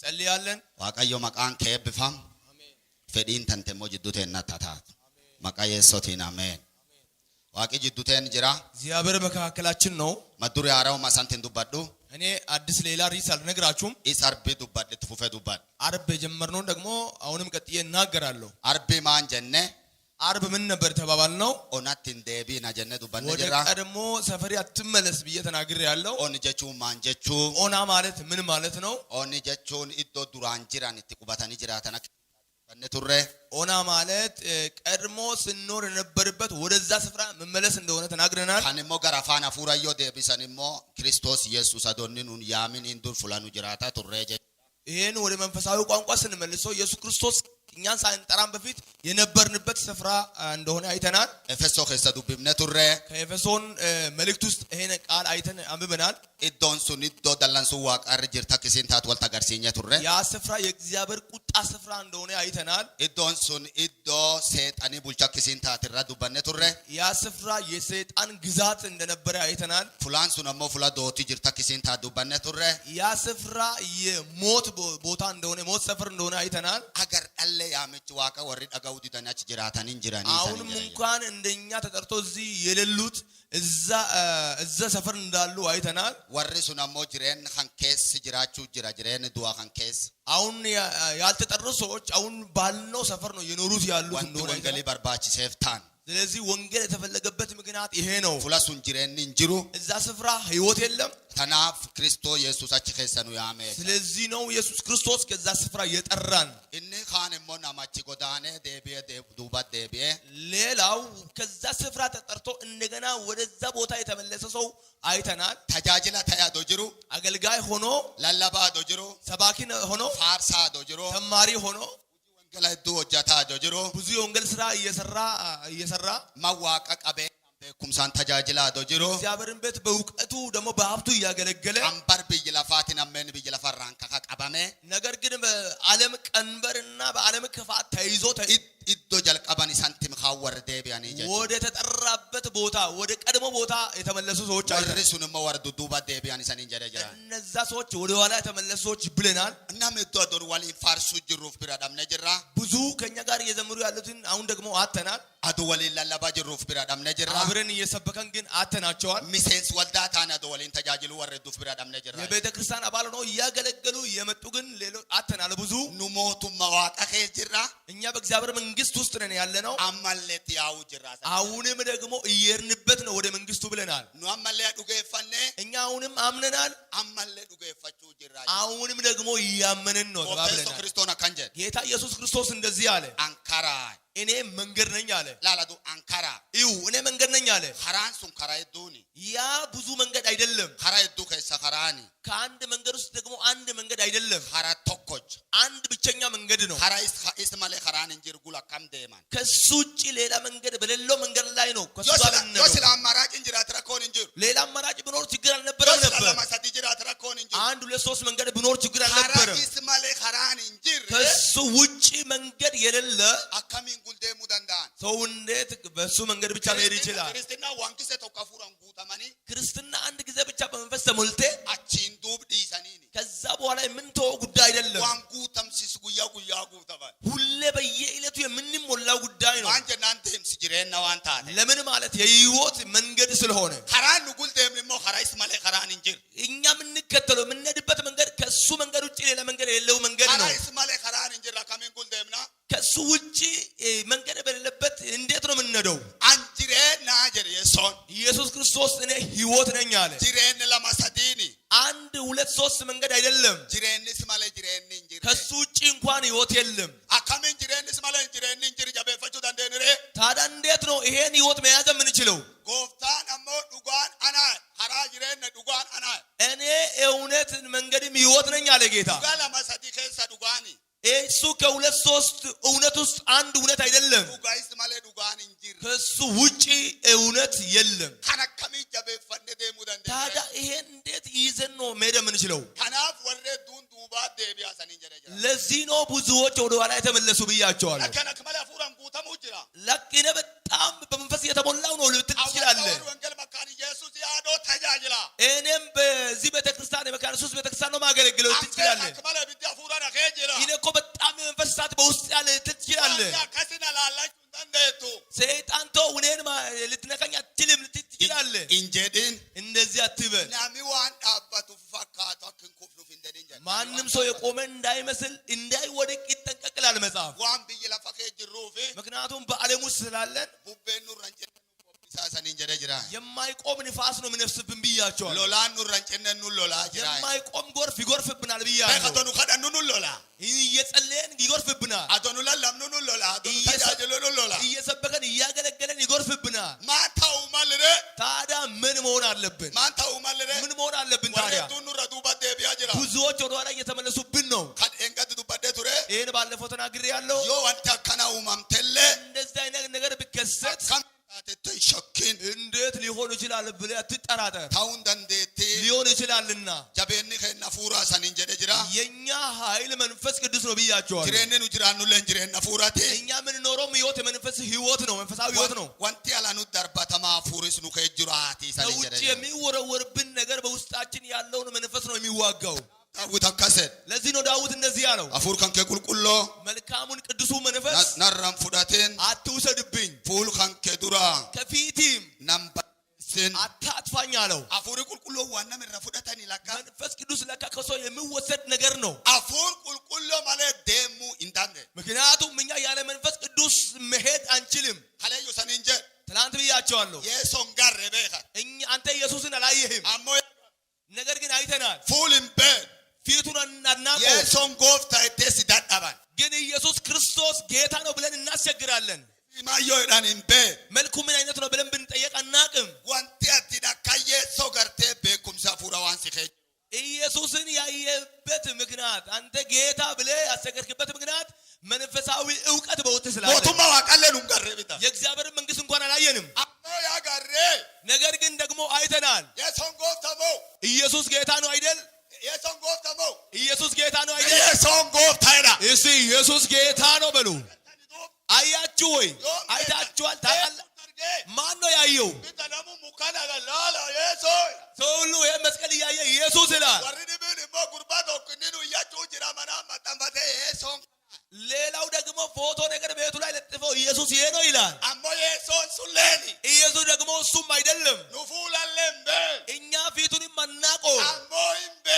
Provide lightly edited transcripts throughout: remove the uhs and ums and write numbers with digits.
ጸልያለን ዋቀዮ መቃን ከብፋም ፈዲን ተንተሞ ጅዱቴና ታታት መቃየ ሶቲና አሜን ዋቂ ጅዱቴን ጅራ እግዚአብሔር በመካከላችን ነው መዱሪ አራው ማሳንተን ዱባዱ እኔ አዲስ ሌላ ሪስ አልነግራችሁም ኢሳርቤ ዱባድ ትፉፈ ዱባድ አርብ የጀመርነው ደግሞ አሁንም ቀጥዬ እናገራለሁ አርቤ ማን ጀነ አርብ ምን ነበር ተባባልነው ኦናት እንደቢ ናጀነ ዱባድ ወደ ጅራ ቀድሞ ሰፈሪ አትመለስ ብዬ ተናግሬያለሁ ኦን ጀቹ ማን ጀቹ ኦና ማለት ምን ማለት ነው ኦን ጀቹን ኢዶ ዱራን ጅራን ኢትቁባታኒ ጅራታና በነቱረ ኦና ማለት ቀድሞ ስንኖር የነበርበት ወደዛ ስፍራ መመለስ እንደሆነ ተናግረናል ካንሞ ገራፋና ፉራዮ ደቢሰንሞ ክርስቶስ ኢየሱስ አዶንኑን ያሚን እንዱር ፉላኑ ጅራታ ቱረጀ ይሄን ወደ መንፈሳዊ ቋንቋ ስንመልሰው ኢየሱስ ክርስቶስ እኛን ሳንጠራም በፊት የነበርንበት ስፍራ እንደሆነ አይተናል ኤፌሶ ከሰዱ ቢምነቱረ ከኤፌሶን መልእክት ውስጥ ይሄን ቃል አይተን አንብበናል ኢዶንሱን ኢዶ ዳላንሱ ዋቃር ጅርታ ከሲንታት ወልታ ጋርሲኛ ቱረ ያ ስፍራ የእግዚአብሔር ቁጣ ስፍራ እንደሆነ አይተናል ኢዶንሱን ኢዶ ሰይጣኒ ቡልቻ ከሲንታት ረዱ በነቱረ ያ ስፍራ የሰይጣን ግዛት እንደነበረ አይተናል ፉላንሱ ነሞ ፉላ ዶቲ ጅርታ ከሲንታት ዱበነቱረ ያ ስፍራ የሞት ቦታ እንደሆነ ሞት ሰፈር እንደሆነ አይተናል አገር አለ ያመጭ ዋቃ ወሪ ዳጋው ዲዳናች ጅራታን እንጅራኒ አሁንም እንኳን እንደኛ ተጠርቶ እዚህ የሌሉት እዛ ሰፈር እንዳሉ አይተናል ወርሱ ነሞ ጅሬን ኸንኬስ ጅራቹ ጅራጅሬን ዱዋ ኸንኬስ አሁን ያልተጠሩ ሰዎች አሁን ባልነው ሰፈር ነው የኖሩት ያሉት እንደሆነ ወንጌሊ በርባች ሴፍታን ስለዚህ ወንጌል የተፈለገበት ምክንያት ይሄ ነው ፉላሱን ጅሬን እንጅሩ እዛ ስፍራ ህይወት የለም ተናፍ ክርስቶስ ኢየሱስ አች ከሰኑ ያሜ ስለዚህ ነው ኢየሱስ ክርስቶስ ከዛ ስፍራ የጠራን እነ ካን ሞና ማቺ ጎዳኔ ደቢየ ዱባ ደቢየ ሌላው ከዛ ስፍራ ተጠርቶ እንደገና ወደዛ ቦታ የተመለሰ ሰው አይተናል ተጃጅላ ተያዶ ጅሩ አገልጋይ ሆኖ ለለባ ዶጅሩ ሰባኪ ሆኖ ፋርሳ ዶጅሩ ተማሪ ሆኖ ወንጌል ዱወጃታ ዶጅሩ ብዙ የወንጌል ስራ እየሰራ ማዋቀ ቀበ ኩምሳን ተጃጅላ ዶጅሩ እግዚአብሔርን ቤት በእውቀቱ ደግሞ በሀብቱ እያገለገለ አንበር በየለፋቲና ምን በየለፈራን ከቀበመ ነገር ግን በዓለም ቀንበርና በዓለም ክፋት ተይዞ ኢዶ ጀልቀባኒ ሳንቲም ካወር ደቢያኒ ጀ ወደ ተጠራበት ቦታ ወደ ቀድሞ ቦታ የተመለሱ ሰዎች አይደለም ወርሱንም ወርዱ ዱባ ደቢያኒ ሳን እንጀረጀ እነዛ ሰዎች ወደ ኋላ የተመለሱ ሰዎች ብለናል እና መጥቷዶር ዋሊ ፋርሱ ጅሩፍ ብራዳም ነጅራ ብዙ ከኛ ጋር እየዘመሩ ያሉትን አሁን ደግሞ አተናል አዱ ወሊ ለለባ ጅሩፍ ብራዳም ነጅራ አብረን እየሰበከን ግን አተናቸዋል ሚሴንስ ወልዳታና ዶ ወሊን ተጃጅሉ ወረዱፍ ብራዳም ነጅራ የቤተክርስቲያን አባል ነው እያገለገሉ የመጡ ግን ሌሎች አተናል ብዙ ኑሞቱ መዋቃ ከጅራ እኛ በእግዚአብሔር መንግስት ውስጥ ነን ያለነው አማለት ያው ጅራ አሁንም ደግሞ እየርንበት ነው ወደ መንግስቱ ብለናል ኑ አማለ ዱገፈነ እኛ አሁንም አምነናል አማለ ዱገፈቹ ጅራ አሁንም ደግሞ እያመንን ነው ተባብለናል ክርስቶና ካንጀ ጌታ ኢየሱስ ክርስቶስ እንደዚህ አለ አንካራ እኔ መንገድ ነኝ አለ ላላዱ አንካራ እኔ መንገድ ነኝ አለ ኸራንሱን ኸራይዱኒ ያ ብዙ መንገድ አይደለም ኸራይዱ ከሰኸራኒ ከአንድ መንገድ ውስጥ ደግሞ አንድ መንገድ አይደለም ኸራ ተኮች አንድ ብቸኛ መንገድ ነው ኸራይስ እስማለ ኸራን እንጅር ጉላ ካምደማን ከሱ ውጪ ሌላ መንገድ በሌለው መንገድ ላይ ነው ከሱ ጋር ነው የስላ አማራጭ እንጅራ ተረኮን እንጅር ሌላ አማራጭ ቢኖር ችግር አልነበረም ነበር ለማሳት እንጅራ ተረኮን እንጅር አንድ ሁለት ሶስት መንገድ ቢኖር ችግር አልነበረም እስማለ ኸራን እንጅር ከሱ ውጪ መንገድ የሌለ አካሚን ጉልደሙ ዳንዳን ሰው እንዴት በሱ መንገድ ብቻ መሄድ ይችላል ክርስትና ዋንኪሰ ተከፉራን ጉታማኒ ክርስትና አንድ ጊዜ ብቻ በመንፈስ ተሞልቴ አቺን ዱብ ዲሳኒኒ ከዛ በኋላ የምንተወው ጉዳይ አይደለም ዋንጉ ተምሲስ ጉያ ጉታባል ሁሌ በየዕለቱ የምንሞላው ጉዳይ ነው አንጀ ናንተም ሲጅሬና ዋንታ ለምን ማለት የህይወት መንገድ ስለሆነ ኸራን ጉልደም ሞ ኸራይስ ማለ ኸራን እንጅር እኛ የምንከተለው የምንሄድበት መንገድ ከሱ መንገድ ውጪ ሌላ መንገድ የሌለው መንገድ ነው ኸራይስ ማለ ኸራን እንጅር ካሜን ጉልደምና ከሱ ውጪ መንገድ በሌለበት እንዴት ነው የምንነደው አንጅሬና ጀር የሶን ኢየሱስ ክርስቶስ እኔ ህይወት ነኝ አለ ጅሬን ለማሳዲኒ አንድ ሁለት ሶስት መንገድ አይደለም ጅሬንስ ማለ ጅሬን እንጅር ከሱ ውጪ እንኳን ህይወት የለም አካሜን ጅሬንስ ማለ ጅሬን እንጅር ጃበፈቹ ዳንደንሬ ታዲያ እንዴት ነው ይሄን ህይወት መያዝ የምንችለው ጎፍታን አሞ ዱጓን አና ኸራ ጅሬን ዱጓን አና እኔ እውነትን መንገድም ህይወት ነኝ አለ ጌታ ዱጋ ለማሳዲ ከሰ ዱጓኒ እሱ ከሁለት ሶስት እውነት ውስጥ አንድ እውነት አይደለም ዱጋይስ ማለ ዱጓን እንጅር ከሱ ውጪ እውነት የለም ከነከሚ ጃበፈነ ደሙ ዳንደ ታዲያ ይሄን እንዴት ይዘን ነው መሄድ የምንችለው ከናፍ ወረ ዱን ዱባ ደቢያ ሰኒ ጀረጀ ለዚህ ነው ብዙዎች ወደ ኋላ የተመለሱ ብያቸዋለሁ ለከነክ ማለ ፉራን ጉተሙ ጅራ ለኪነ በጣም በመንፈስ የተሞላው ነው ልትል ትችላለህ ወንጌል መካን ኢየሱስ ያዶ ተጃጅላ እኔም በዚህ ቤተክርስቲያን የመካነ ኢየሱስ ቤተክርስቲያን ነው ማገለግለው ትችላለህ ከማለ ቢዳ ፉራን ይነኮ በጣም መንፈስ እሳት በውስጥ ያለ ትችላለህ ከስና ላላችሁ እንደቱ ሰይጣን ተው እኔን ልትነካኝ አትችልም ትችላለህ እንጀድን እንደዚህ አትበል ናሚዋን አባቱ ፈካታ ክንኩፍ ነው እንደንጀ ማንም ሰው የቆመ እንዳይመስል እንዳይወድቅ ይጠንቀቃል መጽሐፍ ዋን ብይ ለፈከ ጅሩፍ ምክንያቱም በዓለም ውስጥ ስላለን ቡቤኑ ረንጨ ሳሰን እንጀደ ጅራ የማይቆም ንፋስ ነው ምንፍስብን ብያቸዋል ሎላኑ ረንጨነኑ ሎላ ጅራ የማይቆም ጎርፍ ይጎርፍብናል ብያለሁ በከተኑ ከደኑኑ ሎላ እየጸለየን ይጎርፍብናል አቶኑ ለላምኑኑ ሎላ አቶኑ ታጃጀሉኑ ሎላ እየሰበከን እያገለገለን ይጎርፍብናል ማታው ማልረ ታዲያ ምን መሆን አለብን ማታው ማልረ ምን መሆን አለብን ታዲያ ወረቱኑ ረዱ ባደ ቢያጅራ ብዙዎች ወደ ኋላ እየተመለሱብን ነው ከእንገት ዱባደ ቱረ ይሄን ባለፈው ተናግሬያለሁ ዮ አንተ ከናው ማምተለ እንደዚህ አይነት ነገር ቢከሰት ሸኪን እንዴት ሊሆን ይችላል ብለህ አትጠራጠር ታውን ደንዴቲ ሊሆን ይችላልና ጀበኒ ከና ፉራ ሰን እንጀደ ጅራ የኛ ኃይል መንፈስ ቅዱስ ነው ብያቸዋል ጅሬነኑ ጅራኑ ለንጅሬና ፉራቴ እኛ ምን ኖረው ህይወት የመንፈስ ህይወት ነው መንፈሳዊ ህይወት ነው ወንቲ ያላኑ ደርባተማ ፉሪስ ነው ከጅራቲ ሰን እንጀደ ውጪ የሚወረወርብን ነገር በውስጣችን ያለውን መንፈስ ነው የሚዋጋው ዳዊት አካሰት ለዚህ ነው ዳዊት እንደዚህ ያለው አፉር ካንከ ቁልቁሎ መልካሙን ቅዱሱ መንፈስ ናራም ፉዳቴን አትውሰድብኝ ፉል ካንከ ዱራ ከፊቲም ናምባስን አታጥፋኝ አለው አፉር ቁልቁሎ ዋና ምራ ፉዳታን ይላካ መንፈስ ቅዱስ ለካ ከሰው የሚወሰድ ነገር ነው አፉር ቁልቁሎ ማለት ደሙ እንዳንደ ምክንያቱም እኛ ያለ መንፈስ ቅዱስ መሄድ አንችልም ካለዩ ሰን እንጀ ትላንት ብያቸዋለሁ የሶን ጋር ረበካ አንተ ኢየሱስን አላየህም አሞ ነገር ግን አይተናል ፉል ኢምበ ፊቱን እናናቆ የሶን ጎፍታ እቴስ ዳዳባን ግን ኢየሱስ ክርስቶስ ጌታ ነው ብለን እናስቸግራለን ማዮ ዳን ኢምበ መልኩ ምን አይነት ነው ብለን ብንጠየቅ አናቅም ዋንቲ አቲዳ ካየሶ ገርቴ በኩምሳ ፉራዋን ሲከ ኢየሱስን ያየበት ምክንያት አንተ ጌታ ብለህ ያሰገርክበት ምክንያት መንፈሳዊ ዕውቀት በውስጥ ስላለ ሞቱማ ዋቃለሉ ገረብታ የእግዚአብሔር መንግስት እንኳን አላየንም አሞ ያጋሬ ነገር ግን ደግሞ አይተናል የሶን ጎፍታሞ ኢየሱስ ጌታ ነው አይደል የሶን ጎፍታሞ ኢየሱስ ጌታ ነው አይደል የሶን ጎፍታይዳ እሺ ኢየሱስ ጌታ ነው በሉ አያችሁ ወይ አይታችኋል ታውቃለህ ማን ነው ያየው ቢተናሙ ሙካና ጋላላ የሶ ሁሉ ይሄ መስቀል እያየ ኢየሱስ ይላል ወርድ ቢል ሞ ጉርባቶ ኩኒኑ ያችሁ ጅራ ማና ማጣምባቴ የሶን ሌላው ደግሞ ፎቶ ነገር ቤቱ ላይ ለጥፈው ኢየሱስ ይሄ ነው ይላል አሞ የሶን ሱሌኒ ኢየሱስ ደግሞ እሱም አይደለም ኑፉላለም እኛ ፊቱንም አናቆ አሞ ኢምበ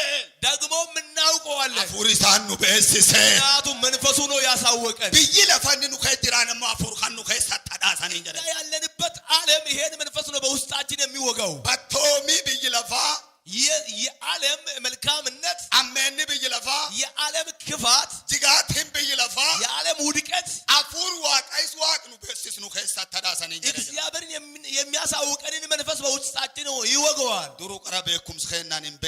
ደግሞ ምናውቀዋለን አፉሪሳኑ በእስሴ ናቱ መንፈሱ ነው ያሳወቀን ብይ ለፈንኑ ከጅራነማ አፉር ካኑ ከሰጣዳሳን እንጀራ ያለንበት ዓለም ይሄን መንፈስ ነው በውስጣችን የሚወጋው ባቶሚ ብይ ለፋ የዓለም መልካምነት አመን ብይ ለፋ የዓለም ክፋት ጅጋትን ብይ ለፋ የዓለም ውድቀት አፉር ዋቃይስ ዋቅኑ በእስስኑ ከሰጣዳሳን እንጀራ እግዚአብሔርን የሚያሳውቀንን መንፈስ በውስጣችን ነው ይወጋዋል ዱሩ ቀረበኩም ስኸናን እንበ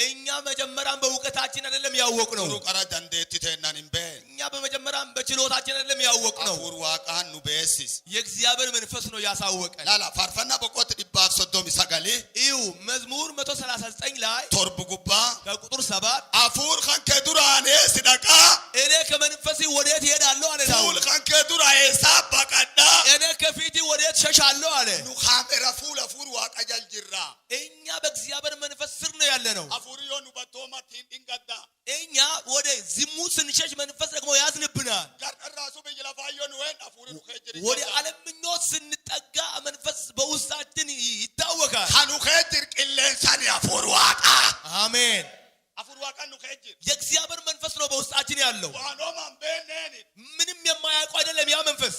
እኛ መጀመሪያም በእውቀታችን አይደለም ያወቅነው ዱሩ ቀረ ደንደትተናን እንበ እኛ በመጀመሪያም በችሎታችን አይደለም ያወቅነው አፉር ዋቃኑ በእስስ የእግዚአብሔር መንፈስ ነው ያሳወቀን ላላ ፋርፈና በቆት ዲባፍ ሶዶም ይሰጋሊ እዩ መዝሙር 139 ላይ ቶርብ ጉባ ከቁጥር 7 አፉር ካንከ ዱራኔ ሲዳቃ እኔ ከመንፈስ ወዴት እሄዳለሁ አለ ፉል ካንከ ዱራዬ ሳባቀዳ እኔ ከፊት ወዴት ሸሻለሁ አለ ኑ ካሜራ ፉል አፉር ዋቀጃል ጅራ እኛ በእግዚአብሔር መንፈስ ስር ነው ያለነው አፉር ዮኑ በቶማ ቲንዲንጋዳ እኛ ወደ ዝሙት ስንሸሽ መንፈስ ደግሞ ያዝንብናል ጋርራሱ በየላፋዮን ወን አፉር ኑ ከጅሪ ወደ ዓለም ምኞት ስንጠጋ መንፈስ በውስጣችን ይታወቃል ካኑ ከጅር ቅሌንሳን አፉር ዋቃ አሜን አፉር ዋቃ ኑ ከጅር የእግዚአብሔር መንፈስ ነው በውስጣችን ያለው ዋኖ ማንበነኒ ምንም የማያውቀው አይደለም ያ መንፈስ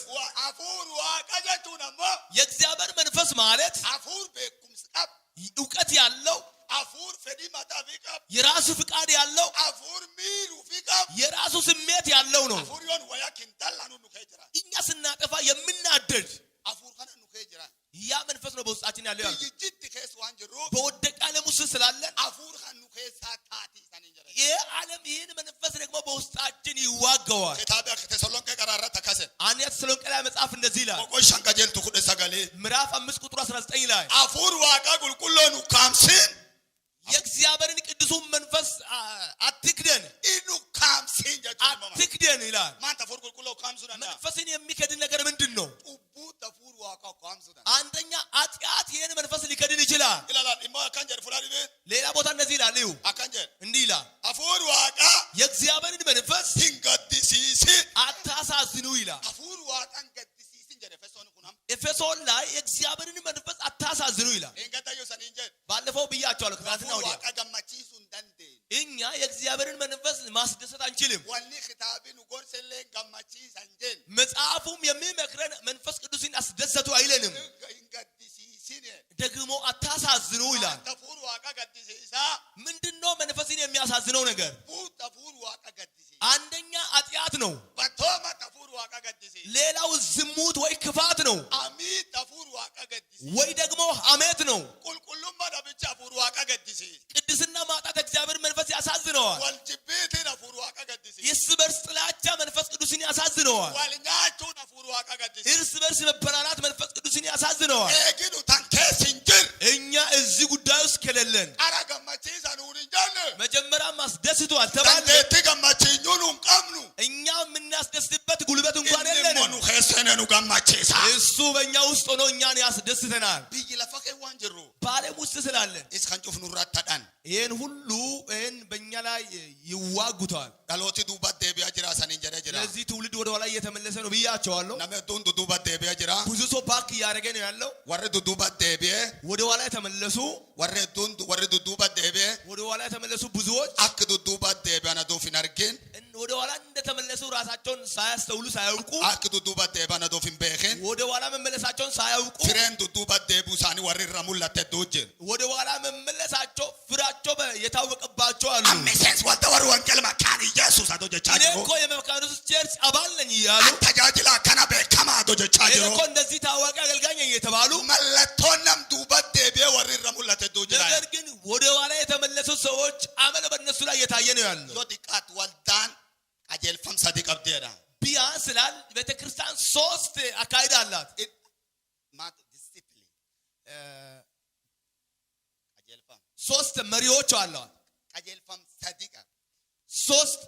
አፉር ዋቃ ጀቱናሞ የእግዚአብሔር መንፈስ ማለት አፉር በኩም ስቃብ ዕውቀት ያለው አፉር ፈዲ ማጣፊቃ የራሱ ፍቃድ ያለው አፉር ሚሩ ፊቃ የራሱ ስሜት ያለው ነው አፉር ዮን ወያኪን ታላኑ ኑ ከጅራ እኛ ስናጠፋ የምናደድ አፉር ካነ ኑ ከጅራ ያ መንፈስ ነው በውስጣችን ያለው ይጅት ከስ ዋንጅሩ በወደቀ ዓለም ውስጥ ስላለን አፉር ካኑ ከሳታቲ ሳንጀራ ይህ ዓለም ይህን መንፈስ ደግሞ በውስጣችን ይዋጋዋል ከታቢያ ከተሰሎንቄ ቀራራ ተከሰ አንያ ተሰሎንቄ ላይ መጽሐፍ እንደዚህ ይላል ቆቆሽ ሻንቀጀል ተኩደ ሰጋሌ ምዕራፍ 5 ቁጥር 19 ላይ አፉር ዋቃ ቁልቁሎኑ ካምሲን የእግዚአብሔርን ቅዱሱን መንፈስ አትክደን ኢኑ ካምሲን አትክደን ይላል ማን ተፎር ቁልቁሎ ካምሱና መንፈስን የሚከድን ነገር ምንድን ነው ኡቡ ተፎር ዋቃ ካምሱና አንደኛ ኃጢአት ይህን መንፈስ ሊከድን ይችላል ይላል ኢማ ካንጀር ፉላሪ ሌላ ቦታ እንደዚህ ይላል እዩ አካንጀር እንዲህ ይላል አፉር ዋቃ የእግዚአብሔርን መንፈስ ሂንጋ መንፈስ ማስደሰት አንችልም wanni kitaabni gorsellee gammachiisan jeen መጽሐፉም የሚመክረን መንፈስ ቅዱስን አስደሰቱ አይለንም gaddisiisine ደግሞ አታሳዝኑ ይላል tafuur waaqa gaddisiisa ምንድነው መንፈስን የሚያሳዝነው ነገር tafuur waaqa gaddisiisa አንደኛ ኃጢአት ነው batoma tafuur waaqa gaddisiisa ሌላው ዝሙት ወይ ክፋት ነው ami tafuur waaqa gaddisiisa ወይ ደግሞ ሐሜት ነው ቁልቁልማ ደብቻ tafuur waaqa gaddisiisa ቅድስና ማጣት እግዚአብሔር መንፈስ ያሳዝነዋል ወልጅቤት tafuur waaqa gaddisiisa እርስ በርስ ጥላቻ መንፈስ ቅዱስን ያሳዝነዋል ወልኛቹ tafuur waaqa gaddisiisa እርስ በርስ መበላላት መንፈስ ቅዱስን ያሳዝነዋል ኤግኑ ታንከሲንጅር እኛ እዚህ ጉዳይ ውስጥ ከሌለን አራገማቺሳን ሁንጃለ መጀመሪያ ማስደስቷል ተባለ ታንቴ ገማቺኙን ቀምኑ እኛ የምናስደስትበት ጉልበት እንኳን የለንም ሞኑ ከሰነኑ ገማቺሳ እሱ በእኛ ውስጥ ሆኖ እኛን ያስደስተናል ቢይ ለፈቀ ዋንጅሩ ባለም ውስጥ ስላለን እስካን ጩፍ ኑራት ተዳን ይሄን ሁሉ በእኛ ላይ ይዋጉታል ዳሎቲ ዱባት ደቢያ ጅራ ሰነን ጀራ ጅራ ለዚህ ትውልድ ወደ ኋላ እየተመለሰ ነው ብያቸዋለሁ ነመቱን ዱባት ደቢያ ጅራ ብዙ ሰው ባክ ያደረገ ነው ያለው ወረ ዱባት ደቢያ ወደ ኋላ የተመለሱ ወረ ዱባት ደቢያ ወደ ኋላ የተመለሱ ብዙዎች አክ ዱባት ደቢያ ና ዶፊን አርገን ወደ ኋላ እንደተመለሱ ራሳቸውን ሳያስተውሉ ሳያውቁ አክ ዱባት ደቢያ ና ዶፊን በኸን ወደ ኋላ መመለሳቸውን ሳያውቁ ፍሬን ዱባት ደቡ ሳኒ ወረ ረሙላተ ዶጀ ወደ ኋላ መመለሳቸው ፍራቸው የታወቀባቸው አሉ አሜሴስ ወተወር ወንጌል ማካን ኢየሱስ አዶጀቻጆ እኔ እኮ የመካኒስ ቸርች አባል ነኝ እያሉ ተጃጅላ ከና በከማ አዶጀቻጆ እኔ እኮ እንደዚህ ታዋቂ አገልጋይ ነኝ የተባሉ መለቶንም ዱባት ደቤ ወረ ረሙላተ ዶጀ ነገር ግን ወደ ኋላ የተመለሱ ሰዎች አመለ በእነሱ ላይ እየታየ ነው ያለው ዮዲቃት ወልዳን አጀልፈም ሰዲቅ አብዴራ ቢያንስ ስላል ቤተክርስቲያን 3 አካይዳ አላት ማት ዲሲፕሊን አጀልፈም 3 መሪዎች አሏት አጀልፈም ሰዲቅ 3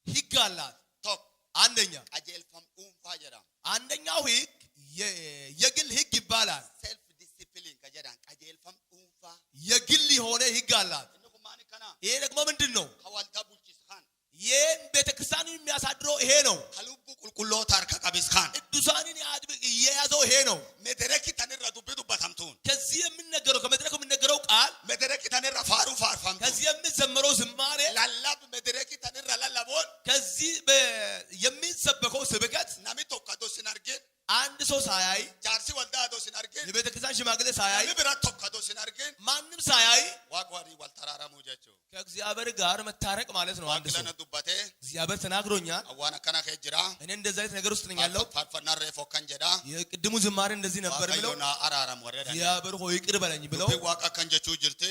ህግ አላት ቶክ አንደኛ አጀልፈም ኡንፋ ጀራ አንደኛው ህግ የግል ህግ ይባላል ሴልፍ ዲሲፕሊን ከጀራን አጀልፈም ኡንፋ የግል የሆነ ህግ አላት እንኩማን ከና ይሄ ደግሞ ምንድነው ከዋልታ ቡልቺስኻን ይሄን ቤተክርስቲያኑ የሚያሳድረው ይሄ ነው ከልቡ ቁልቁሎ ታርከ ቀቢስኻን ቅዱሳንን የያዘው ይሄ ነው መድረክ ተነራ ዱብዱ በታምቱን ከዚህ የምንነገረው ከመድረኩ የምንነገረው ቃል መድረክ ተነራ ፋሩ ፋርፋም ከዚህ የምንዘምረው ዝማሬ ላላብ መድረክ ተነራ ላላቦን ከዚህ የሚሰበከው ስብከት ናሚ ቶካዶ ሲናርገን አንድ ሰው ሳያይ ጃርሲ ወልዳ ዶ ሲናርገን የቤተክርስቲያን ሽማግሌ ሳያይ ለብራ ቶካዶ ሲናርገን ማንም ሳያይ ዋቋሪ ወልተራራ ሞጃቸው ከእግዚአብሔር ጋር መታረቅ ማለት ነው አንድ ሰው ዋቅለነ ዱባቴ እግዚአብሔር ተናግሮኛል አዋና ከና ከጅራ እኔ እንደዛ አይነት ነገር ውስጥ ነኝ ያለው ፋርፋና ረፎ ከንጀዳ የቅድሙ ዝማሬ እንደዚህ ነበር ብለው ዋቀዮና አራራም ወረዳ እግዚአብሔር ሆይ ይቅር በለኝ ብለው ዋቃ ከንጀቹ ጅርቴ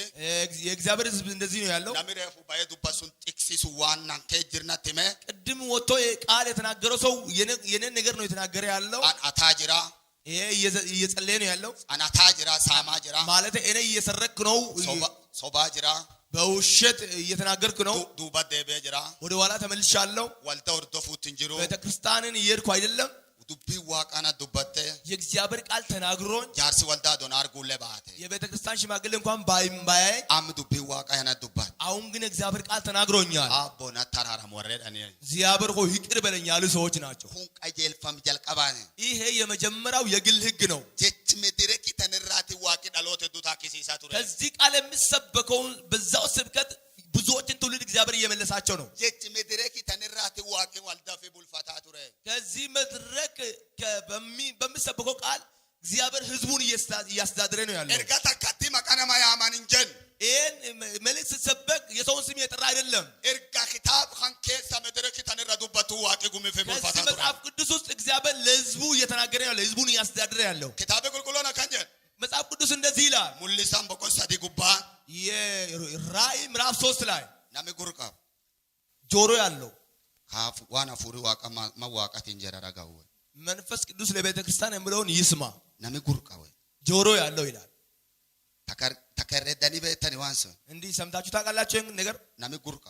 የእግዚአብሔር ሕዝብ እንደዚህ ነው ያለው ናሚ ረፎ ባየ ዱባሱን ጥቅሲሱ ዋና ከጅርና ተመ ቅድም ወጥቶ ቃል የተናገረው ሰው የኔን ነገር ነው የተናገረ ያለው አታጅራ ይሄ እየጸለየ ነው ያለው አናታጅራ ሳማጅራ ማለት እኔ እየሰረክ ነው ሶባጅራ በውሸት እየተናገርኩ ነው ዱባ ደቤጅራ ወደ ኋላ ተመልሻለሁ ወልታ ወርዶፉት እንጅሩ ቤተክርስቲያንን እየሄድኩ አይደለም ዱቢ ዋቃና ዱባቴ የእግዚአብሔር ቃል ተናግሮኝ ጃርሲ ወልዳ ዶን አርጉ ለባቴ የቤተክርስቲያን ሽማግሌ እንኳን ባያይ አም ዱቢ ዋቃ ያና ዱባት አሁን ግን እግዚአብሔር ቃል ተናግሮኛል አቦና ተራራም ወረድ እኔ እግዚአብሔር ሆይ ይቅር በለኝ ያሉ ሰዎች ናቸው ሁን ቀጀልፈም ጀልቀባኔ ይሄ የመጀመሪያው የግል ህግ ነው ጀች መድረክ ተነራቲ ዋቂ ዳሎት ዱታ ኪሲሳቱ ከዚህ ቃል የሚሰበከው በዛው ስብከት ብዙዎችን ትውልድ እግዚአብሔር እየመለሳቸው ነው ጀች መድረክ ተነራቲ ዋቂ ወልዳፊ ቡልፋታቱ ከዚህ መድረክ በሚሰበከው ቃል እግዚአብሔር ህዝቡን እያስተዳደረ ነው ያለው እርጋታ ካቲ መቀነማ ያማን እንጀን ይሄን መልእክት ሲሰበክ የሰውን ስም የጠራ አይደለም እርጋ ኪታብ ኻንኬሳ መድረክ ተነራዱበት ዋቂ ጉምፌ ቡልፋታቱ ከዚህ መጽሐፍ ቅዱስ ውስጥ እግዚአብሔር ለህዝቡ እየተናገረ ያለው ህዝቡን እያስተዳደረ ያለው ኪታብ ቁልቁሎና ከንጀን መጽሐፍ ቅዱስ እንደዚህ ይላል ሙልሳን በቆሳዲ ጉባ የራእይ ምዕራፍ 3 ላይ ናሚ ጉርቃ ጆሮ ያለው ካፍ ዋና ፉሪ ዋቃ ማዋቃት እንጀራ ረጋው መንፈስ ቅዱስ ለቤተ ክርስቲያን የሚለውን ይስማ ናሚ ጉርቃ ወይ ጆሮ ያለው ይላል ተከረደኒ በተኒ ዋንስ እንዲህ ሰምታችሁ ታውቃላችሁ ይሄን ነገር ናሚ ጉርቃ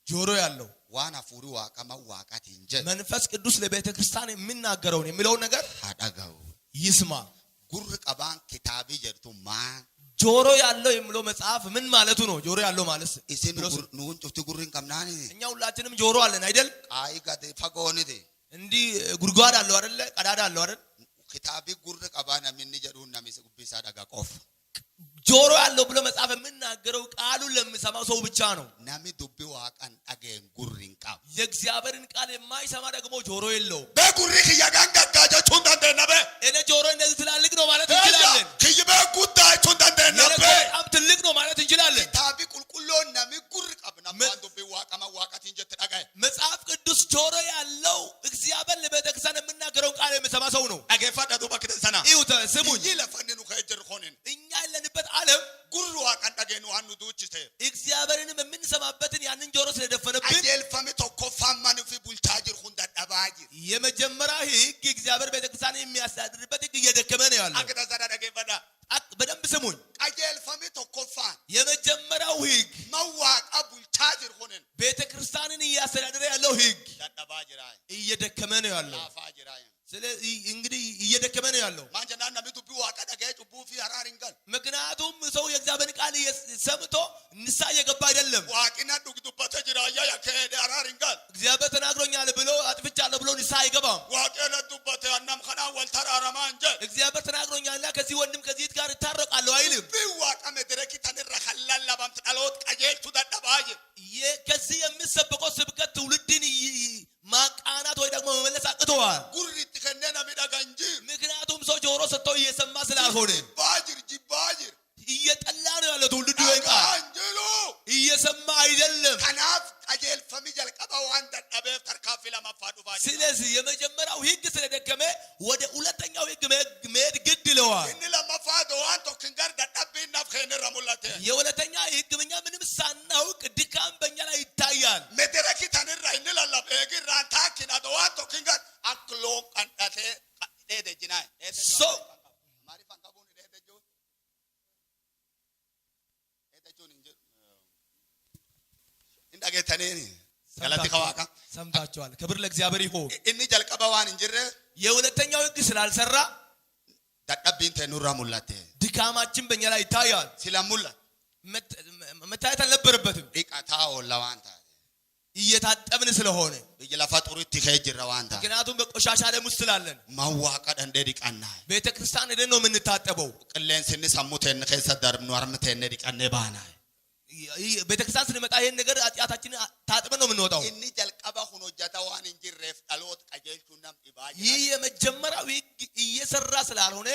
ጆሮ ያለው ዋና ፉሪ ዋቃ ማዋቃት እንጀ መንፈስ ቅዱስ ለቤተ ክርስቲያን የሚናገረውን የሚለውን ነገር አዳጋው ይስማ ጉርቃባን ኪታቢ ጀርቱ ማን ጆሮ ያለው የሚለው መጽሐፍ ምን ማለቱ ነው ጆሮ ያለው ማለት እሴን ኑን ጩፍቲ ጉሪን ቀምናኒ እኛ ሁላችንም ጆሮ አለን አይደል አይ ጋደ ፈጎነደ እንዲህ ጉድጓድ አለው አይደል ቀዳዳ አለው አይደል ኪታቢ ጉርቃባን ምን ጀሩና ሚስ ቢሳ ዳጋ ቆፍ ጆሮ ያለው ብሎ መጽሐፍ የምናገረው ቃሉን ለሚሰማው ሰው ብቻ ነው። ናሚ ዱቢ ዋቃን አገን ጉሪን ቃብ የእግዚአብሔርን ቃል የማይሰማ ደግሞ ጆሮ የለው። በጉሪክ ያጋንጋጋጀ ቹንዳንደናበ እኔ ጆሮ እንደዚህ ትላልቅ ነው ማለት እንችላለን። ከይበ ጉዳ ቹንዳንደናበ በጣም ትልቅ ነው ማለት እንችላለን። ታቢ ቁልቁሎ ናሚ ጉር ቀብና ማን ዱቢ ዋቃማ ዋቃት እንጀ ተዳጋይ መጽሐፍ ቅዱስ ጆሮ ያለው እግዚአብሔር ለቤተክርስቲያን የምናገረው ቃል የሚሰማ ሰው ነው። አገፋዳዱ በክተሰና ይውተ ስሙኝ ይለፈንኑ ከእጅር ሆነን እኛ ያለንበት ዓለም ጉሩ ዋቃን ዳገኑ አንዱ ዱችተ እግዚአብሔርንም የምንሰማበትን ያንን ጆሮ ስለደፈነብን አየልፈም ተኮፋማን ፊ ቡልታጅር ሁንዳ ዳባጅር የመጀመሪያ ሕግ እግዚአብሔር ቤተክርስቲያን የሚያስተዳድርበት ሕግ እየደከመ ነው ያለው። አገዳዛዳ ዳገፈዳ በደንብ ስሙኝ። አየልፈም ተኮፋን የመጀመሪያው ሕግ መዋቃ ቡልታጅር ሆነን ቤተክርስቲያንን እያስተዳደረ ያለው ሕግ ዳባጅራ እየደከመ ነው ያለው። አፋጅራ ስለዚህ እንግዲህ እየደከመ ነው ያለው። ማንጀናና ዱቢ ዋቃ ዳገ ጩቡ ፊ አራሪንጋል ምክንያቱም ሰው የእግዚአብሔር ቃል ሰምቶ ንስሐ እየገባ አይደለም። ዋቂና ዱግዱበተ ጅራያ ያከደ አራሪንጋል እግዚአብሔር ተናግሮኛል ብሎ አጥፍቻለሁ ብሎ ንስሐ አይገባም። ዋቂና ዱበተ አናም ኸና ወልተራራማ እንጀ እግዚአብሔር ተናግሮኛልና ከዚህ ወንድም ከዚህ ጋር እታረቃለሁ አይልም። ቢዋቃ መድረኪ ተንራ ኸላላ ባምት ዳሎት ቀጀልቱ ዳዳባጅ ከዚህ የሚሰበከው ስብከት ትውልድን ማቃናት ወይ ደግሞ መመለስ አቅተዋል። ጉሪት ከነና ሚዳጋንጂ ምክንያቱም ሰው ጆሮ ሰጥቶ እየሰማ ስላልሆነ ጅባጅር እየጠላ ነው ያለው ትውልዱ። ይወጣ አንጀሎ እየሰማ አይደለም። ከናፍ ቀጀል ፈሚጀል ቀባው አንደ ዳበፍ ተርካፊ ለማፋዱ ባጅ ስለዚህ የመጀመሪያው ሕግ ስለደከመ ወደ ሁለተኛው ሕግ መሄድ ግድ ይለዋል። እን ለማፋዱ አንቶ ክንገር ዳዳብና ፈነ ረሙላተ የሁለተኛ ሕግ ምኛ ምንም ሳናውቅ ድካም በእኛ ላይ ይታያል። መድረኪ ተንራ እንላላ በግራ ታኪና ደዋቶ ክንገር አክሎ ቀንዳቴ ደደጅና ሶ ማሪፋን ካቡን ደደጆ እንጂ እንዳገተኔ ገላቲ ከዋቃ ሰምታችኋል። ክብር ለእግዚአብሔር ይሁን። እኒ ጀልቀባዋን እንጅረ የሁለተኛው ሕግ ስላልሰራ ዳዳብን ተኑራ ሙላቴ ድካማችን በእኛ ላይ ይታያል። ሲላሙላ መታየት አልነበረበትም። ዲቃታው ለዋንታ እየታጠብን ስለሆነ በየላፋጥሩ ትከጅራ ዋንታ ምክንያቱም በቆሻሻ ዓለም ውስጥ ስላለን ማዋቀድ እንደ ዲቃና ቤተክርስቲያን ሄደን ነው የምንታጠበው። ቅሌን ስንሰሙተን ከሰዳር ኗርምተን ዲቃነ ባና ቤተክርስቲያን ስንመጣ ይሄን ነገር ኃጢአታችንን ታጥበን ነው የምንወጣው። እኒ ጀልቀባ ሆኖ ጃታዋን እንጅረፍ ዳሎት ቀጀልቱናም ኢባጅ ይህ የመጀመሪያው ሕግ እየሰራ ስላልሆነ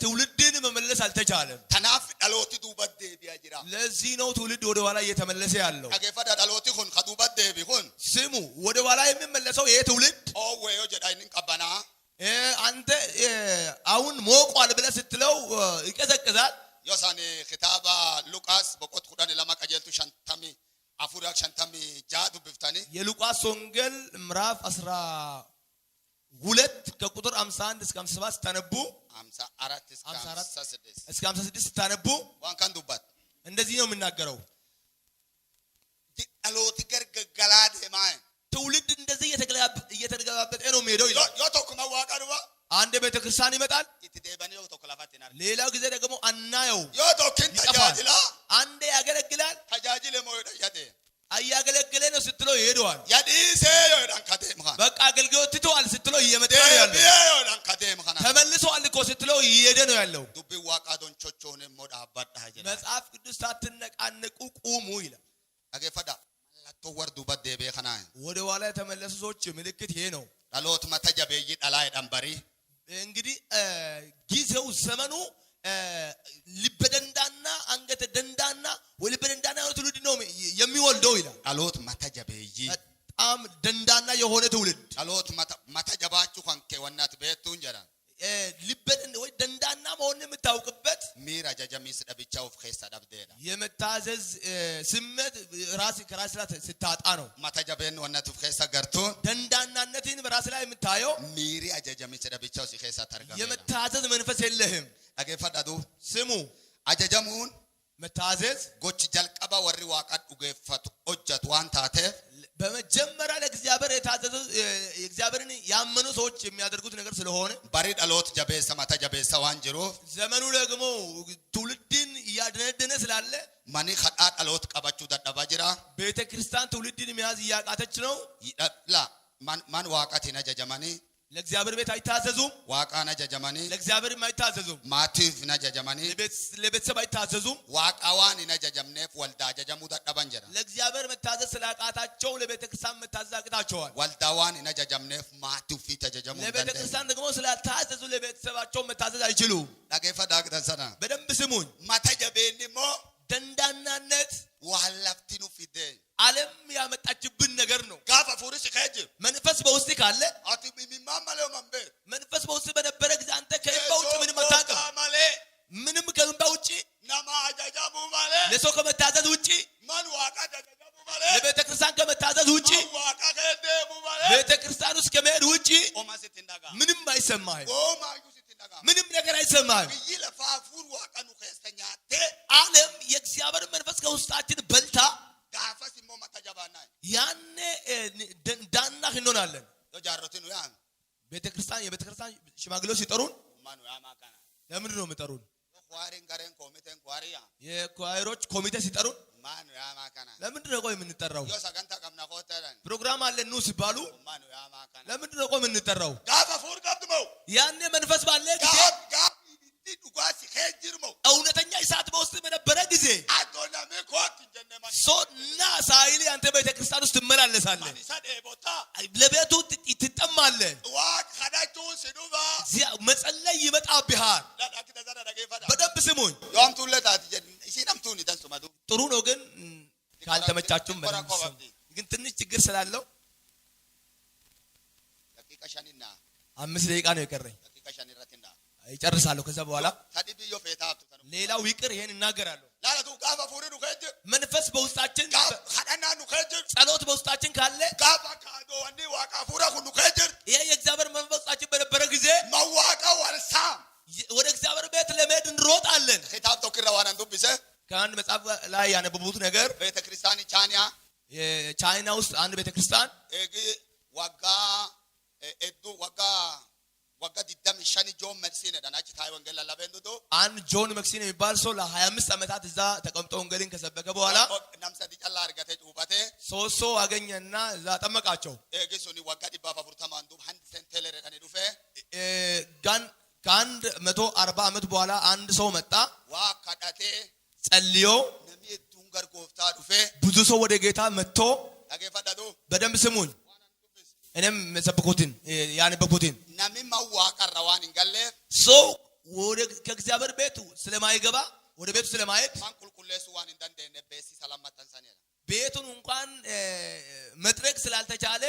ትውልድን መመለስ አልተቻለም። ተናፍ ዳሎት ዱበደ ቢያጅራ ለዚህ ነው ትውልድ ወደ ኋላ እየተመለሰ ያለው። አገፈዳ ዳሎት ሆን ከዱበደ ቢሆን ስሙ ወደ ኋላ የሚመለሰው ይሄ ትውልድ ኦ ወዮ ጀዳይን ቀባና አንተ አሁን ሞቋል ብለህ ስትለው ይቀዘቅዛል። ዮሳኔ ኪታባ ሉቃስ በቆት ኩዳን ለማ ቀጀልቱ ሸንታሚ አፉራ ሸንታሚ ጃዱ ብፍታኒ የሉቃስ ወንጌል ምዕራፍ 12 ከቁጥር 51 እስከ 57 ተነቡ 54 እስከ 56 ተነቡ ዋን ካን ዱባት እንደዚህ ነው የምናገረው። ዳሎት ገርገገላ ደማይ ትውልድ እንደዚህ እየተገለባበጠ ነው የሚሄደው ይላል። ዮቶኩማ ዋቃዱባ አንድ ቤተክርስቲያን ይመጣል፣ ኢትዴባኒ ዮቶኩላፋቲና ሌላው ጊዜ ደግሞ አናየው። ዮቶኪን ተጃጅላ አንዴ ያገለግላል፣ ተጃጅለ ሞይዳ ያደ አያገለግለ ነው ስትለው ይሄዳል። ያዲሴ ይወዳን ካደም ኻን በቃ አገልግሎት ትተዋል ስትለው እየመጣ ነው ያለው። ይወዳን ካደም ኻን ተመልሰዋል እኮ ስትለው እየሄደ ነው ያለው። ዱቢ ዋቃዶን ቾቾን ሞዳ አባዳ ሀጀ መጽሐፍ ቅዱስ ሳትነቃነቁ ቁሙ ይላል። አገፈዳ ለቶ ወርዱ በደ በኸና ወደ ኋላ የተመለሱ ሰዎች ምልክት ይሄ ነው። ዳሎት መተጀበ ይዳላይ ዳምበሪ እንግዲህ ጊዜው ዘመኑ ልበደንዳና አንገተ ደንዳና ወይ ልበደንዳና የሆነ ትውልድ ነው የሚወልደው ይላል። ዳሎት መተጀበ በጣም ደንዳና የሆነ ትውልድ ዳሎት መተጀባችሁ ኳንከ ወናት ቤቱ እንጀራ ልበደን ወይ ደንዳና መሆን የምታውቅበት ሚራ ጃጃሚስ ደብቻው ፍከሳ ዳብደላ የመታዘዝ ስሜት ከራስ ላይ ስታጣ ነው። መተጀበን ወናት ፍከሳ ገርቶ ደንዳናነትን በራስ ላይ የምታየው ሚሪ አጃጃሚስ ደብቻው ሲከሳ ተርጋም የመታዘዝ መንፈስ የለህም። አገፈዳዱ ስሙ አጃጃሙን መታዘዝ ጎች ጀልቀባ ወሪ ዋቃድ ኡገፈቱ ኦጀት ዋንታተ በመጀመሪያ ለእግዚአብሔር የታዘዙ እግዚአብሔርን ያመኑ ሰዎች የሚያደርጉት ነገር ስለሆነ ባሪ ዳሎት ጀበሰ መተጀበሰ ዋንጅሮ ዘመኑ ደግሞ ትውልድን እያደነደነ ስላለ ማኒ ኸዳ ዳሎት ቀባችሁ ዳዳባጅራ ቤተክርስቲያን ትውልድን መያዝ እያቃተች ነው። ይዳላ ማን ዋቃት ነጃጃማኒ ለእግዚአብሔር ቤት አይታዘዙም ዋቃና ጀጀማኒ ለእግዚአብሔር አይታዘዙም ማቲፍ ነጀጀማኒ ለቤተሰብ አይታዘዙም ዋቃዋን ነጀጀምነፍ ወልዳ ጀጀሙ ተቀበን ጀራ ለእግዚአብሔር መታዘዝ ስላቃታቸው ለቤተክርስቲያን መታዘዝ አቅታቸዋል ወልዳዋን ነጀጀምነፍ ማቲፍ ፊት ተጀጀሙ ለቤተክርስቲያን ደግሞ ስላልታዘዙ ለቤተሰባቸው መታዘዝ አይችሉም ዳገፈ ዳግተሰና በደንብ ስሙኝ ማተጀበኒሞ ደንዳናነት ዋላፍቲኑ ፊደ ዓለም ያመጣችብን ነገር ነው ጋፋ ፉርስ ከጅ መንፈስ በውስጥ ካለ አቲ ሚማማለው መንበ መንፈስ በውስጥ በነበረ ጊዜ አንተ ከእንባ ውጭ ምንም አታውቅም ምንም ከእንባ ውጭ ናማ አጃጃሙ ማለ ለሰው ከመታዘዝ ውጭ ማን ዋቃ ጃጃሙ ማለ ለቤተክርስቲያን ከመታዘዝ ውጭ ዋቃ ከደሙ ማለ ቤተክርስቲያን ውስጥ ከመሄድ ውጭ ኦማሲት እንዳጋ ምንም አይሰማህም ኦማዩ ሲት እንዳጋ ምንም ነገር አይሰማህም ይለፋፉር ዋቃኑ ከስተኛቴ ዓለም የእግዚአብሔር መንፈስ ከውስጣችን በልታ ጋፋስ ሞ ማታጃባና ያኔ ዳና እንሆናለን ጃሮቲኑ ያን የቤተክርስቲያን ሽማግሌዎች ሲጠሩን ማኑ ያማካና ለምንድን ነው የሚጠሩን ኳሪን ጋረን ኮሚቴን ኳሪያ የኳይሮች ኮሚቴ ሲጠሩን ማኑ ያማካና ለምንድን ነው ቆይ የምንጠራው ዮ ሰገንታ ቀምና ቆተራን ፕሮግራም አለ ኑ ሲባሉ ማኑ ያማካና ለምንድን ነው ቆይ የምንጠራው ጋፋ ፉር ቀብድመው ያኔ መንፈስ ባለ ጊዜ ጋፍ ዱጓሲ ሄጅርመው እውነተኛ እሳት በውስጥ በነበረ ጊዜ አዶና መኮት ጀነማ ሶና ሳይሊ አንተ ቤተክርስቲያን ውስጥ ትመላለሳለህ ማኒሳደ ቦታ ለቤቱ ትጠማለህ ዋቅ ኸዳቹ ሲዱባ መጸለይ ይመጣብሃል ዳዳክ ተዛዳ ደገፈዳ በደንብ ስሙኝ ያምቱለታት ሲናምቱን ይተንሱማዱ ጥሩ ነው ግን ካልተመቻችሁም ግን ትንሽ ችግር ስላለው ደቂቃ ሻኒና 5 ደቂቃ ነው የቀረኝ ደቂቃ ሻኒ ረቲና ይጨርሳለሁ ከዛ በኋላ ታዲብዮ ፈታቱ ሌላው ይቅር ይሄን እናገራለሁ ላላቱ ጋፋ ፉሪኑ ከጅ መንፈስ በውስጣችን ኸዳናኑ ከጅ ጸሎት በውስጣችን ካለ ጋፋ ካዶ ወንዲ ዋቃ ፉራ ሁሉ ከጅ ይሄ የእግዚአብሔር መንፈስ በውስጣችን በነበረ ጊዜ ማዋቃ ወርሳ ወደ እግዚአብሔር ቤት ለመሄድ እንሮጣለን ኺታብ ተክራዋን አንዱብሰ ከአንድ መጽሐፍ ላይ ያነበቡት ነገር ቤተክርስቲያን ቻኒያ ቻይና ውስጥ አንድ ቤተክርስቲያን እግ ዋጋ እዱ ዋጋ ዲዳም ሻኒ ጆን መክሲነ ዳናች ታይ ወንጌል አላበንዱዶ አንድ ጆን መክሲነ የሚባል ሰው ለ25 ዓመታት እዛ ተቀምጦ ወንጌልን ከሰበከ በኋላ ናምሳ ዲጫላ አርጋተ ጩባቴ ሶሶ አገኘና እዛ ጠመቃቸው እግሱኒ ዋጋ ዲባፋ ፉርታማንዱ አንድ ሴንቴለር ዳኔ ዱፈ ከአንድ 140 ዓመት በኋላ አንድ ሰው መጣ ዋካዳቴ ጸልዮ ነሚ ዱንገር ጎፍታ ዱፈ ብዙ ሰው ወደ ጌታ መጥቶ ታገፋዳዱ በደንብ ስሙኝ እኔም መሰብኩትን ያነበብኩትን ነሚ ማዋቀራዋን እንገለ ሰው ወደ ከእግዚአብሔር ቤቱ ስለማይገባ ወደ ቤቱ ስለማይሄድ ማንቁልቁሌሱ ዋን እንደንደ በሲ ሰላም ታንሳኒያ ቤቱን እንኳን መጥረግ ስላልተቻለ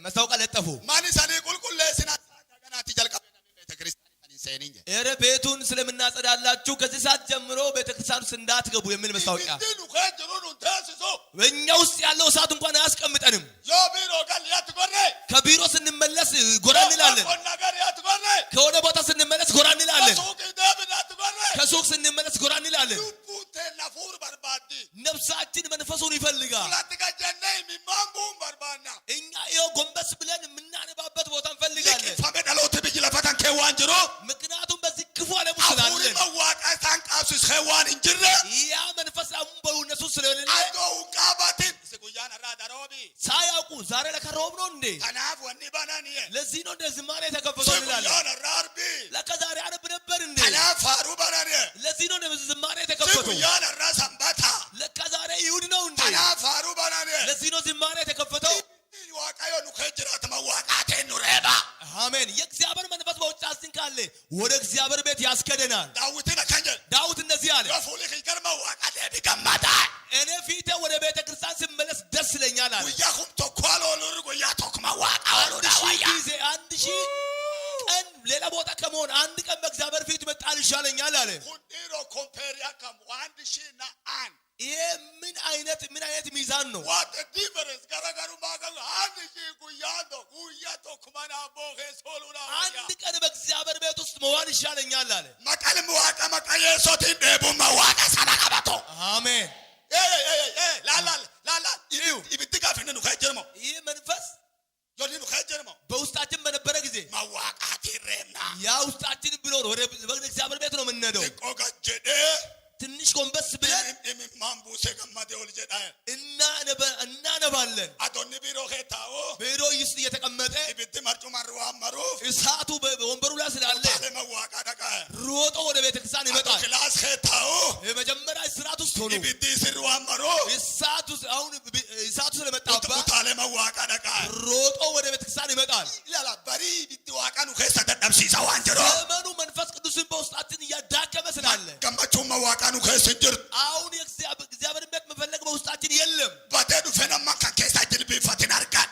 መስታወቂያ ለጠፉ ማን ሰኔ ቁልቁሌስና ታገናቲ ጀልቀ ቤተክርስቲያን ሰይንኝ እረ ቤቱን ስለምናጸዳላችሁ ከዚህ ሰዓት ጀምሮ ቤተክርስቲያን ውስጥ እንዳትገቡ የሚል መስታወቂያ እንዴ ከጅሩን ተንስሶ በእኛ ውስጥ ያለው እሳት እንኳን አያስቀምጠንም ዮ ቢሮ ጋር ያትቆረ ከቢሮ ስንመለስ ጎራ እንላለን ነገር ያትቆረ ከሆነ ቦታ ስንመለስ ጎራ እንላለን ሱቅ ደብና ያትቆረ ከሱቅ ስንመለስ ጎራ እንላለን ቡቴና ፉር በርባዲ ነፍሳችን መንፈሱን ይፈልጋል ሁለተኛ ሚማምቡን በርባና እኛ ይኸው ጎንበስ ብለን የምናነባበት ቦታ እንፈልጋለን ፈመዳሎት ቢጅ ለፈታን ከዋንጅሮ ምክንያቱም በዚህ ክፉ ዓለም ውስጥ ስላለን መዋቃ ታንቃሱስ ከዋን እንጅረ ያ መንፈስ አሁን በእውነቱ ስለሌለ አዶው ቃባትን ስጉያን አራዳሮቢ ሳያውቁ ዛሬ ለከሮብ ነው እንዴ ከናፍ ወኒ ባናኒየ ለዚህ ነው እንደ ዝማሬ ተከፈተው እንላለን ስጉያን አራርቢ ለካ ዛሬ ዓርብ ነበር እንዴ ከናፍ ፋሩ ባናኒየ ለዚህ ነው እንደ ዝማሬ ተከፈተው ስጉያን አራሰንባታ ለካ ዛሬ ይሁድ ነው እንዴ ከናፍ ፋሩ ባናኒየ ለዚህ ነው ዝማሬ ተከፈተው ዋቃዮ ኑከጅራት መዋቃቴ ኑረባ አሜን የእግዚአብሔር መንፈስ በውስጣችን ካለ ወደ እግዚአብሔር ቤት ያስከደናል ዳዊትን ከንጀ ዳዊት እንደዚህ አለ ለፉሊክ ይገርማ ዋቃቴ ቢገማታ እኔ ፊቴ ወደ ቤተክርስቲያን ስመለስ ደስ ይለኛል አለ ወያኩም ተኳሎ ሉር ወያ ተክማ ዋቃሎ ዳዋያ አንድ ሺህ ቀን ሌላ ቦታ ከመሆን አንድ ቀን በእግዚአብሔር ፊት መጣል ይሻለኛል አለ ሁንዲሮ ኮምፔሪያ ከም አንድ ሺህና አንድ ይሄ ምን አይነት ሚዛን ነው what a difference ገረገሩ ማገሉ አንድ ሺህ ጉያቶ ጉያቶ ኩማና ቦሄ ሶሉና አንድ ቀን በእግዚአብሔር ቤት ውስጥ መዋል ይሻለኛል አለ መቀልም ዋቀ መቀየ ሶቲ ደቡ መዋቀ ሰናቀባቶ አሜን ላላ ይብትጋፍነ ነው ከጀርሞ ይህ መንፈስ ዮዲኑ ከጀርሞ በውስጣችን በነበረ ጊዜ ማዋቃት ይረምና ያ ውስጣችን ብሎር ወደ እግዚአብሔር ቤት ነው የምንሄደው ቆቀጀደ ትንሽ ጎንበስ ብለን ማንቡሴ ከማቴ ወልጀዳ እናነባለን አቶኒ ቢሮ ኬታው በቢሮ ውስጥ እየተቀመጠ ኢብት ማርጩ ማሩዋ ማሩፍ እሳቱ በወንበሩ ላይ ስላለ ለመዋቃ ደቃ ሮጦ ወደ ቤተክርስቲያን ይመጣል። ክላስ ኬታው የመጀመሪያ እስራት ውስጥ ሆኖ ኢብት ሲሩዋ ማሩፍ እሳቱ አሁን እሳቱ ስለመጣበት ለመዋቃ ደቃ ሮጦ ወደ ቤተክርስቲያን ይመጣል። ይላል በሪ ኢብት ዋቃኑ ከሰ ተደምሲሳው አንጀሮ ዘመኑ መንፈስ ቅዱስን በውስጣችን እያዳከመ ስላለ ገመቹ መዋቃኑ ከሰ ጅር አሁን የእግዚአብሔርን ቤት መፈለግ በውስጣችን የለም። ባደዱ ፈነማ ከከሳ ጅልቢ ፈትን አርጋን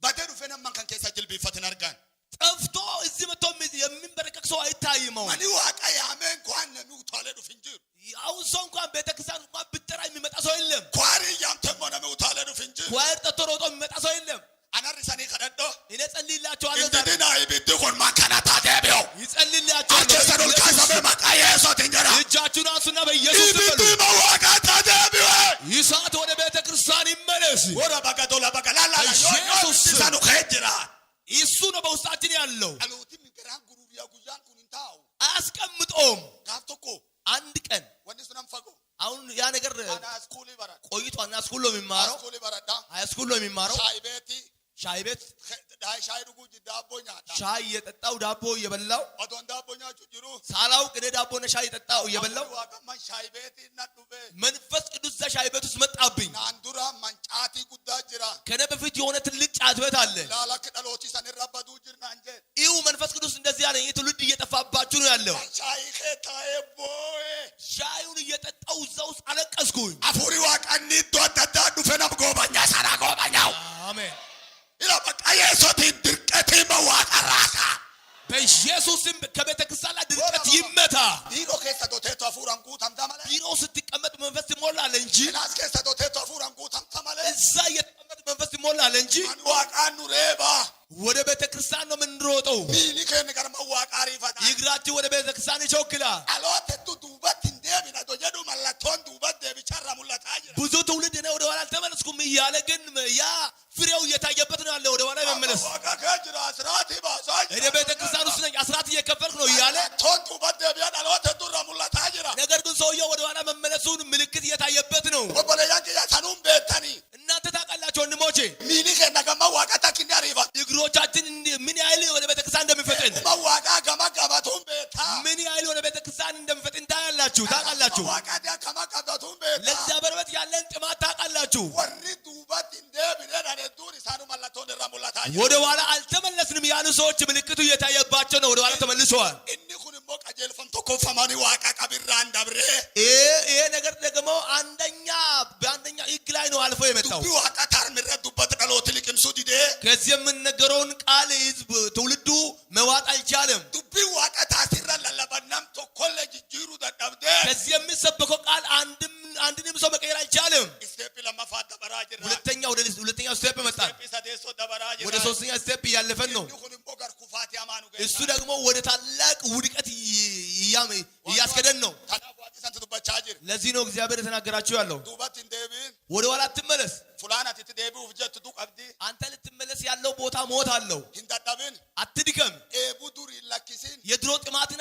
ባደዱ ፈነማ ከከሳ ጅልቢ ፈትን አርጋን ጠፍቶ እዚህ መጥቶ የሚንበረከክ ሰው አይታይም። ማን ዋቃ ያመን እንኳን ነው ታለዱ ፍንጅር አሁን ሰው እንኳን ቤተክርስቲያን እንኳን ብትጠራ የሚመጣ ሰው የለም። ኳሪ ያምተም ሆነ ነው ታለዱ ፍንጅር ኳር ጠጥቶ ሮጦ የሚመጣ ሰው የለም። አናርሳኔ ከደዶ እኔ ጸልይላችኋለሁ። እንደና ይብት ሆን ማካናታ ደቢው ይጸልይላችኋለሁ። አቸሰሩል ካሰበ ማቃየ ሶት እንጀራ እጃችሁን አንሱና በኢየሱስ ይብት በሉ መዋቃታ ደቢው ይሳት ወደ ቤተክርስቲያን ይመለስ። ወራ ባጋዶ ለባጋላላ ኢየሱስ ሳኑ ከጅራ እሱ ነው በውስጣችን ያለው። አሉቲ ሚገራን ጉሩሪያ ጉያን ኩንታው አያስቀምጠውም። ጋፍቶኮ አንድ ቀን ወንሱናም ፈጎ አሁን ያ ነገር አና ስኩል ይበራ ቆይቷል እና ስኩል ነው የሚማረው። ስኩል ይበራዳ ሃይስኩል ነው የሚማረው። ሻይ ቤት ሻይ ዱጉ ዳቦኛ ሻይ እየጠጣው ዳቦ እየበላው አዶን ዳቦኛ ጩጅሩ ሳላውቅ እኔ ዳቦና ሻይ እየጠጣው እየበላው ዋቀማን ሻይ ቤት ይናዱበ መንፈስ ቅዱስ ሻይ ቤት ውስጥ መጣብኝ። ናንዱራ ማንጫቲ ጉዳ ጅራ ከኔ በፊት የሆነ ትልቅ ጫት ቤት አለ። ላላክ ዳሎቲ ሰንራባዱ ጅርና እንጀ ይው መንፈስ ቅዱስ እንደዚህ ያለ የትውልድ እየጠፋባችሁ ነው ያለው። ሻይ ኸታዬ ቦይ ሻዩን እየጠጣው እዛው ውስጥ አለቀስኩኝ። አፉሪ ዋቀኒ ዶዳዳ ዱፈናም ጎባኛ ሳራ ጎባኛው አሜን ይላ በቃ የሶት ድርቀት መዋቀራካ በኢየሱስም ከቤተክርስቲያን ላይ ድርቀት ይመታ። ቢሮ ከሰዶ ተቶ አፉራንኩ ታምታማለ ቢሮ ስትቀመጥ መንፈስ ይሞላል እንጂ ክላስ ከሰዶ ተቶ አፉራንኩ ታምታማለ እዛ እየተቀመጥ መንፈስ ይሞላል እንጂ ዋቃኑ ሬባ ወደ ቤተክርስቲያን ነው የምንሮጠው። ሚኒ ከነገር መዋቃሪ ፈታ ይግራችሁ ወደ ቤተክርስቲያን ይቾክላል። አሎተቱ ዱበት እንደቢና ዶጀዱ ማላቶን ዱበት ደብቻራ ሙላታጅ ብዙ ትውልድ ነው ወደ ኋላ አልተመለስኩም እያለ ግን ያ ፍሬው እየታየበት ነው ያለው። ወደ ኋላ መመለስ ዋቃ ከጅራ ስራት ይባሳጅ እኔ ቤተክርስቲያን ውስጥ ነኝ አስራት እየከፈልኩ ነው እያለ ቶን ዱበት ደቢያን አሎተቱ ሙላታጅ ነገር ግን ሰውየው ወደ ኋላ መመለሱን ምልክት እየታየበት ነው። ወበለያን ያሳኑም ቤተኒ እናንተ ታውቃላችሁ ወንድሞቼ ሚኒ ከነገማ ዋቃታ ኪንያሪባ እግሮቻችን ምን ያህል ወደ ቤተክርስቲያን እንደሚፈጥን መዋቃ ገማገማቱም ቤታ ምን ያህል ወደ ቤተክርስቲያን እንደሚፈጥን ታያላችሁ ታውቃላችሁ። ዋቃዳ ገማገማቱም ቤታ ለእግዚአብሔር ቤት ያለን ጥማት ታውቃላችሁ። ወሪ ዱበት እንደቢና ነዱር ሳኑ ማላቶን ረሙላታጅ ወደ ኋላ አልተመለስንም ያሉ ሰዎች ምልክቱ እየታየባቸው ነው። ወደ ኋላ ተመልሰዋል። እኒ ኩንሞ ቀጀልፈም ተኮፈማኒ ዋቃ ቀቢራ አንዳብሬ ይሄ ነገር ደግሞ በአንደኛ ህግ ላይ ነው አልፎ የመጣው። ዱቢ ዋቃ ታርምረ ዱበት ዳሎት ልቅምሱ ዲዴ ከዚህ የምንነገረውን ቃል ህዝብ ትውልዱ መዋጥ አልቻለም። ዱቢ ዋቃ ታሲራ ለለበናም ተኮለ ጅሩ ደዳብደ ከዚህ የሚሰበከው ቃል አንድንም ሰው መቀየር አልቻለም። ስቴፕ ለማፋት ደበራጅራ ሁለተኛው ስቴፕ መጣ። ሰደሶ ደበራጅራ ወደ ሶስተኛ ስቴፕ እያለፈን ነው። ኩንሞ ጋር ኩፋት ያማኑ እሱ ደግሞ ወደ ታላቅ ውድቀት እያስከደን ነው። ታናቧት ሰንት ዱበቻጅር ለዚህ ነው እግዚአብሔር የተናገራችሁ ያለው ዱበት እንደቢን ወደ ኋላ አትመለስ። ፉላናት ትደቢ ውፍጀት ዱቀብዲ አንተ ልትመለስ ያለው ቦታ ሞት አለው። hindadabin አትድከም። buduri lakisin የድሮ ጥማትን